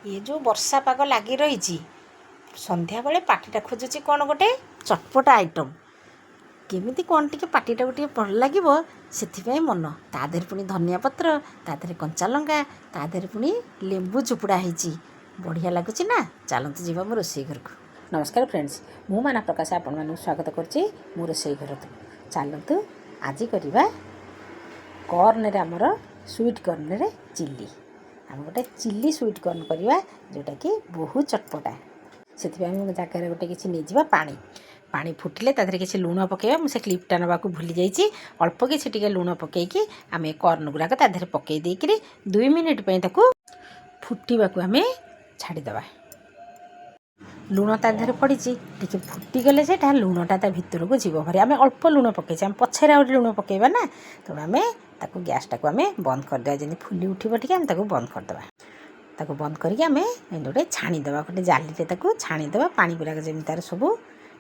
ये जो वर्षा पाग लगी रही संध्या बेले पार्टीटा खोजुची कौन गोटे चटपटा आइटम केमिति कौन टी पार्टीटा गोटे भल लगे से मन तादेह पुणी धनिया पत्र तादेह कंचा लंका तादेह पुणी लेंबू चुपुड़ा होती बढ़िया लगुच ना। चलतु जीवा मो रोसई घर को। नमस्कार फ्रेंड्स, मु माना प्रकाश आपण मानू स्वागत करुच्ची मो रोसई घर को। चलतु आज करवा कॉर्न रे आमर स्वीट कॉर्न रे चिल्ली। आम गोटे चिल्ली स्वीट कॉर्न करवा जोटा कि बहुत चटपटा से जगह गोटे किसी नहीं पानी पानी फुटिले तादेह किसी लुण पकेबा। मुझे क्लिपटा नाक भूली जाइए अल्प किसी लुण पकईकि आम कॉर्न गुड़ाक तादेह पकई देकर 2 मिनिट फुटवाक आम छाड़ीदे। लुण तादेह पड़ी टे फुटीगले से लुणटा भितर को जीव भरी आम अल्प लुण पकईचे आम पछे आ लुण पकईबा ना तेणु आम ताकू गैस टाक आम बंद करदे जमी फुली उठब टे आम बंद करदे। ताकू बंद करके आम गोटे छाणीदे गोटे जाली छाणीदे पानी गुराक जमी तार सब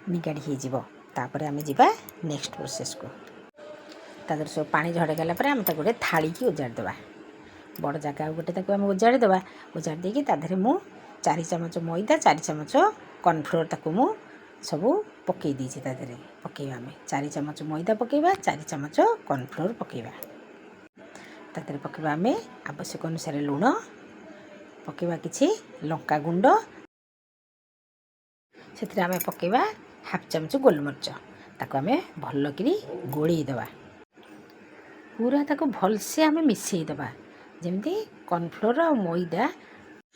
निगाड़ी होपर आम जा नेक्स्ट प्रोसेस को। तादर सब पानी झड़गला आम गोटे थाली की उजाड़दे बड़ जगह गोटे आम उजाड़दे उजाड़ देकी तादेह मु 4 चामच मैदा 4 चामच कॉर्नफ्लोर ताकू मु सब पकई देछि। तादेह पकईबा आम 4 चामच मैदा पकईबा 4 चामच कॉर्नफ्लोर पकईबा तादेह पकईबा आम आवश्यक अनुसार लुण पकईबा किछि लंका गुंड से आम पकईबा हाफ चामच गोलमरीच ताकू आम भल कि गोलैदबा पूरा ताकू भलसे आम मिसईदबा जमी कॉर्नफ्लोर और मैदा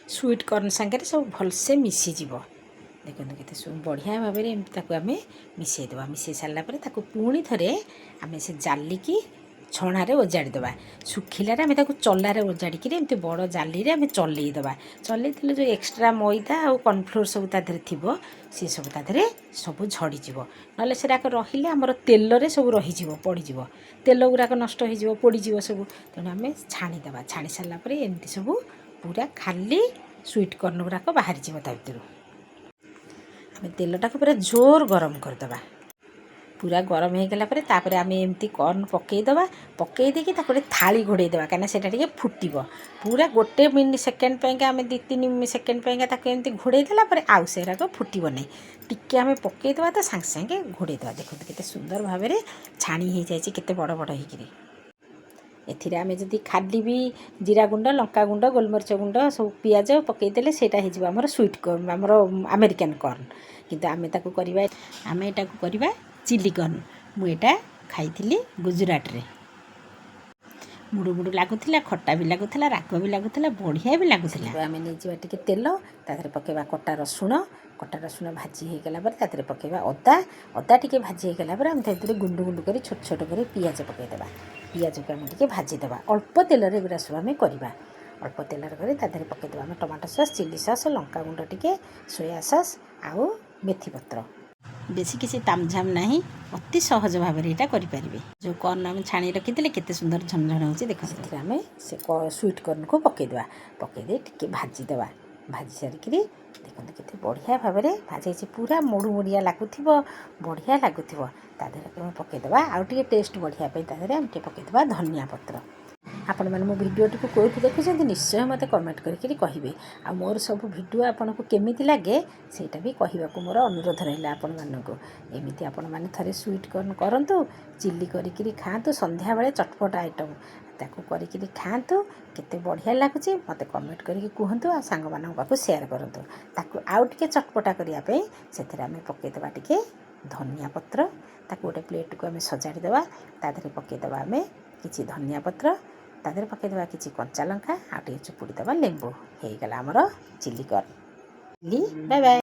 स्वीट कॉर्न सांगे सब भलसे मिसीज। देखो केते सब बढ़िया भाव में आम मिसईदबा मिसई सारापर पुणी थे आम से जाली की छणारे ओजाड़ीदे सुखिलार आम चलारे ओजाड़िकी एमती बड़ जाली आम चलईदे चलईले जो एक्सट्रा मैदा और कॉर्नफ्लोर सब तादेह थी सी सब तादेह सब झड़ीज ना से रही आमर तेल सब रही पड़ज तेल गुराक नष्ट हो पोड़ज सब तेणु आम छाणीदे छाणी सारापर एमती सब पूरा खाली स्वीट कॉर्न गुराक बाहरी भर आम तेलटा पूरा जोर गरम करदे पूरा गरम हो गला तापर आम एमती कॉर्न पकईदे पकई देकी गोटे थाली घोड़ईदे कहीं से फुटब पूरा गोटे मिनिट सेकेंड आम 2-3 सेकेंड एमती घोड़ईदेला आउ से फुटब नहीं टिके आम पकईदे तो सांगे सांगे घोड़ईदे। देखो केते सुंदर भाव में छाणी हो जाए केते बड़ बड़ होकर एथिरे आमे जदि खाली भी जीरा गुंड लंका गुंड गोलमरीच गुंड सब पियाज पकईदेले सेटा हो आमर स्वीट कॉर्न आमर अमेरिकन कॉर्न किंतु आमे ताकू करबा आमे एटा को करबा चिल्ली कॉर्न। मुझे खाई गुजरात रे मुड़ू मुड़ू लगुला खट्टा भी लगुला राग भी लगुला बढ़िया भी लगुला। आम नहीं टे तेल तादेह पकईबा कटा रसुण भाजी हो गला तादेह पकईबा अदा अदा टे भाजी हो गला आम गुंड गुंड कर छोट छोट कर पियाज पकईदे पियाज को आम टे भाजीदे अल्प तेल गुरा सब आम करवा अल्प तेल कर पकईदे आम टमाटो सॉस चिली सॉस लंका गुंड टे सोया सॉस आउ मेथी पत्र बेसी किसी तामझाम नहीं अति सहज भाव में यहाँ करें। जो कॉर्न आम छाणी रखी केते सुंदर झनझन हो देख से आम से स्वीट कॉर्न को पकईदे पकईदे टे भाजीदे भाजी सारिक देखते केते बढ़िया भाव में भाजी पूरा मोड़ू मोड़िया लगुव बढ़िया लगुव तादेह पकईदे आउ टे टेस्ट बढ़िया आम पकईदे धनिया पत्र। आपण मैंने मो भिडियोटी को कौट देखुं निश्चय मत कमेंट करके कहे आ मोर सब भिडियो आपन को केमिति लगे सेटा भी कहवाक मोर अनुरोध रहा आपण मानक एमती आपण मैंने थे स्वीट कॉर्न करूँ चिल्ली करी खातु संध्या बेले चटपटा आइटम ताकू करी खातु केते बढ़िया लगुच मत कमेंट करके कहतु आ सांग मान पाक सेयार करूँ ताकू आउ टे चटपटा करने से आम पकईदे टे धनिया पत्र ताकू गोटे प्लेट को आम सजाड़ीदे तादेह पकईदे आम किसी धनिया पत्र तादेह पकईदे किसी कंचा लंका आउ टे चुपुड़ीदे लेंबू हो गला आमर चिल्ली कॉर्न। Bye bye.